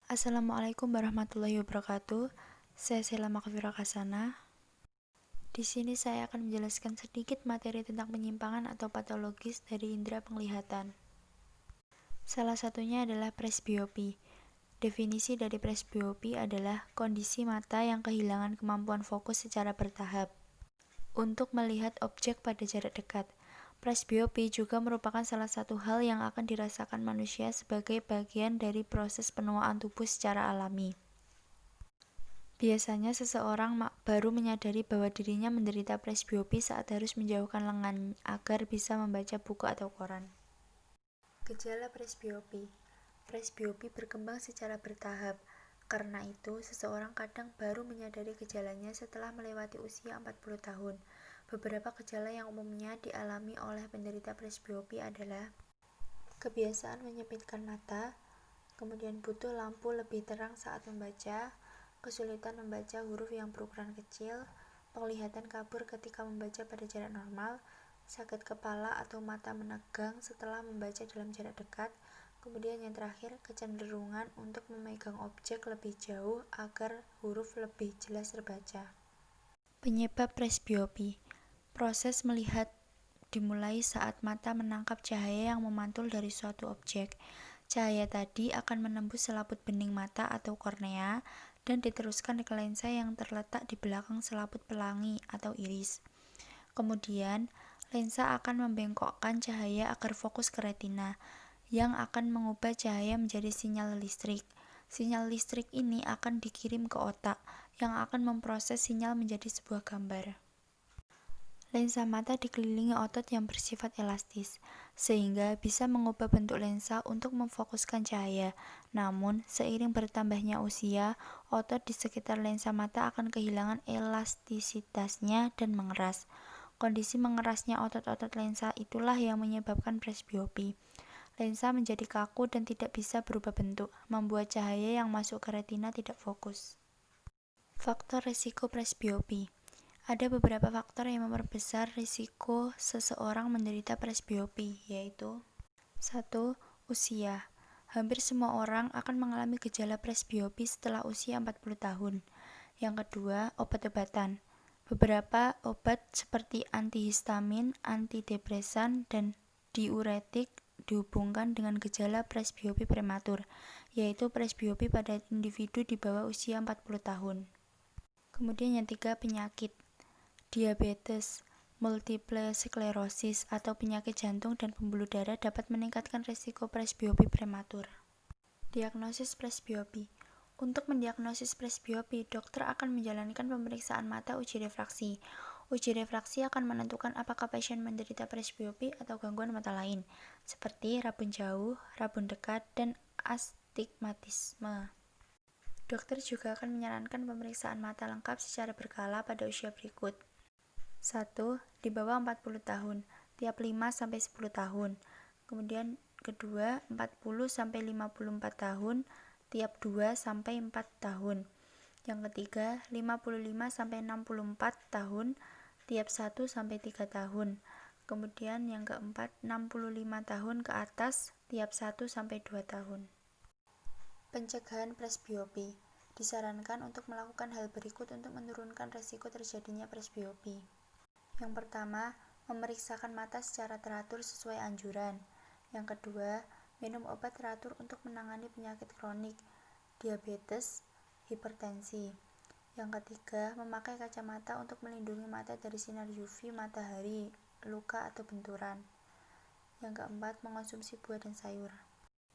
Assalamualaikum warahmatullahi wabarakatuh. Saya Sela Makfira Kasana. Di sini saya akan menjelaskan sedikit materi tentang penyimpangan atau patologis dari indera penglihatan. Salah satunya adalah presbiopi. Definisi dari presbiopi adalah kondisi mata yang kehilangan kemampuan fokus secara bertahap untuk melihat objek pada jarak dekat. Presbiopi juga merupakan salah satu hal yang akan dirasakan manusia sebagai bagian dari proses penuaan tubuh secara alami. Biasanya seseorang baru menyadari bahwa dirinya menderita presbiopi saat harus menjauhkan lengan agar bisa membaca buku atau koran. Gejala presbiopi. Presbiopi berkembang secara bertahap. Karena itu, seseorang kadang baru menyadari gejalanya setelah melewati usia 40 tahun. Beberapa gejala yang umumnya dialami oleh penderita presbiopi adalah kebiasaan menyipitkan mata, kemudian butuh lampu lebih terang saat membaca, kesulitan membaca huruf yang berukuran kecil, penglihatan kabur ketika membaca pada jarak normal, sakit kepala atau mata menegang setelah membaca dalam jarak dekat, kemudian yang terakhir, kecenderungan untuk memegang objek lebih jauh agar huruf lebih jelas terbaca. Penyebab presbiopi. Proses melihat dimulai saat mata menangkap cahaya yang memantul dari suatu objek. Cahaya tadi akan menembus selaput bening mata atau kornea dan diteruskan ke lensa yang terletak di belakang selaput pelangi atau iris. Kemudian, lensa akan membengkokkan cahaya agar fokus ke retina, yang akan mengubah cahaya menjadi sinyal listrik. Sinyal listrik ini akan dikirim ke otak, yang akan memproses sinyal menjadi sebuah gambar. Lensa mata dikelilingi otot yang bersifat elastis, sehingga bisa mengubah bentuk lensa untuk memfokuskan cahaya. Namun, seiring bertambahnya usia, otot di sekitar lensa mata akan kehilangan elastisitasnya dan mengeras. Kondisi mengerasnya otot-otot lensa itulah yang menyebabkan presbiopi. Lensa menjadi kaku dan tidak bisa berubah bentuk, membuat cahaya yang masuk ke retina tidak fokus. Faktor risiko presbiopi. Ada beberapa faktor yang memperbesar risiko seseorang menderita presbiopi, yaitu 1. Usia. Hampir semua orang akan mengalami gejala presbiopi setelah usia 40 tahun. Yang kedua, obat-obatan. Beberapa obat seperti antihistamin, antidepresan, dan diuretik dihubungkan dengan gejala presbiopi prematur, yaitu presbiopi pada individu di bawah usia 40 tahun. Kemudian yang tiga, penyakit. Diabetes, multiple sklerosis, atau penyakit jantung dan pembuluh darah dapat meningkatkan risiko presbiopi prematur. Diagnosis presbiopi. Untuk mendiagnosis presbiopi, dokter akan menjalankan pemeriksaan mata uji refraksi. Uji refraksi akan menentukan apakah pasien menderita presbiopi atau gangguan mata lain, seperti rabun jauh, rabun dekat, dan astigmatisme. Dokter juga akan menyarankan pemeriksaan mata lengkap secara berkala pada usia berikut. 1. Di bawah 40 tahun, tiap 5-10 tahun. Kemudian kedua, 40-54 tahun, tiap 2-4 tahun. Yang ketiga, 55-64 tahun, tiap 1-3 tahun. Kemudian yang keempat, 65 tahun ke atas, tiap 1-2 tahun. Pencegahan presbiopi. Disarankan untuk melakukan hal berikut untuk menurunkan risiko terjadinya presbiopi. Yang pertama, memeriksakan mata secara teratur sesuai anjuran. Yang kedua, minum obat teratur untuk menangani penyakit kronik, diabetes, hipertensi. Yang ketiga, memakai kacamata untuk melindungi mata dari sinar UV matahari, luka atau benturan. Yang keempat, mengonsumsi buah dan sayur.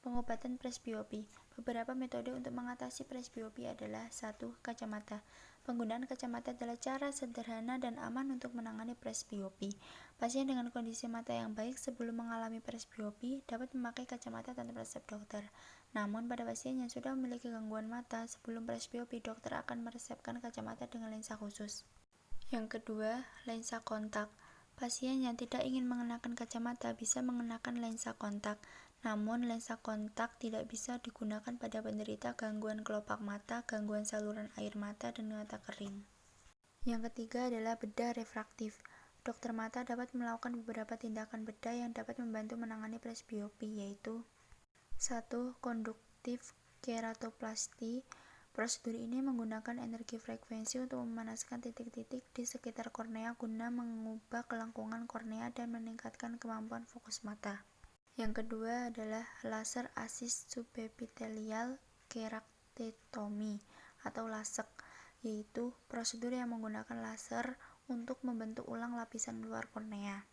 Pengobatan presbiopi. Beberapa metode untuk mengatasi presbiopi adalah 1. Kacamata. Penggunaan kacamata adalah cara sederhana dan aman untuk menangani presbiopi. Pasien dengan kondisi mata yang baik sebelum mengalami presbiopi dapat memakai kacamata tanpa resep dokter. Namun pada pasien yang sudah memiliki gangguan mata sebelum presbiopi, dokter akan meresepkan kacamata dengan lensa khusus. Yang kedua, lensa kontak. Pasien yang tidak ingin mengenakan kacamata bisa mengenakan lensa kontak. Namun, lensa kontak tidak bisa digunakan pada penderita gangguan kelopak mata, gangguan saluran air mata, dan mata kering. Yang ketiga adalah bedah refraktif. Dokter mata dapat melakukan beberapa tindakan bedah yang dapat membantu menangani presbiopi, yaitu 1. Konduktif keratoplasti. Prosedur ini menggunakan energi frekuensi untuk memanaskan titik-titik di sekitar kornea guna mengubah kelengkungan kornea dan meningkatkan kemampuan fokus mata. Yang kedua adalah laser assist subepithelial keratectomy atau LASEK, yaitu prosedur yang menggunakan laser untuk membentuk ulang lapisan luar kornea.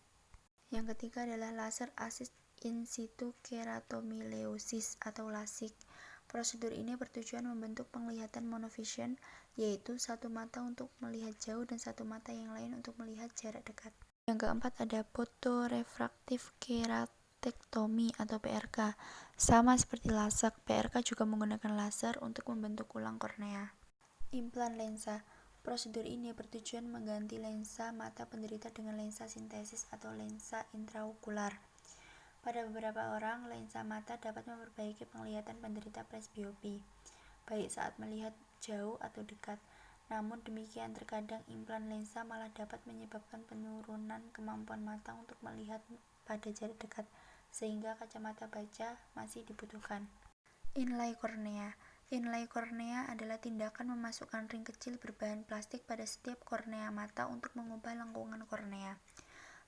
Yang ketiga adalah laser assist in situ keratomileusis atau LASIK. Prosedur ini bertujuan membentuk penglihatan monovision, yaitu satu mata untuk melihat jauh dan satu mata yang lain untuk melihat jarak dekat. Yang keempat ada photorefractive keratectomy atau PRK. Sama seperti LASIK, PRK juga menggunakan laser untuk membentuk ulang kornea. Implan lensa. Prosedur ini bertujuan mengganti lensa mata penderita dengan lensa sintesis atau lensa intraokular. Pada beberapa orang, lensa mata dapat memperbaiki penglihatan penderita presbiopi, baik saat melihat jauh atau dekat. Namun demikian, terkadang implan lensa malah dapat menyebabkan penurunan kemampuan mata untuk melihat pada jarak dekat, sehingga kacamata baca masih dibutuhkan. Inlay kornea. Inlay kornea adalah tindakan memasukkan ring kecil berbahan plastik pada setiap kornea mata untuk mengubah lengkungan kornea.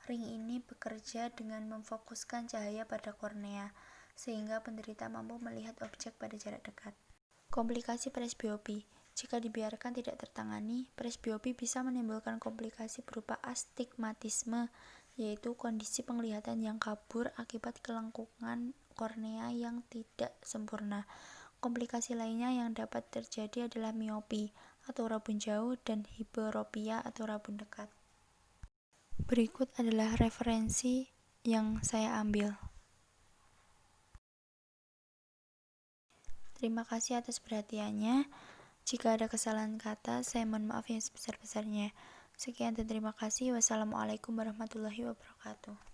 Ring ini bekerja dengan memfokuskan cahaya pada kornea, sehingga penderita mampu melihat objek pada jarak dekat. Komplikasi presbiopi. Jika dibiarkan tidak tertangani, presbiopi bisa menimbulkan komplikasi berupa astigmatisme, yaitu kondisi penglihatan yang kabur akibat kelengkungan kornea yang tidak sempurna. Komplikasi lainnya yang dapat terjadi adalah miopi atau rabun jauh dan hiperopia atau rabun dekat. Berikut adalah referensi yang saya ambil. Terima kasih atas perhatiannya. Jika ada kesalahan kata, saya mohon maaf yang sebesar-besarnya. Sekian dan terima kasih. Wassalamualaikum warahmatullahi wabarakatuh.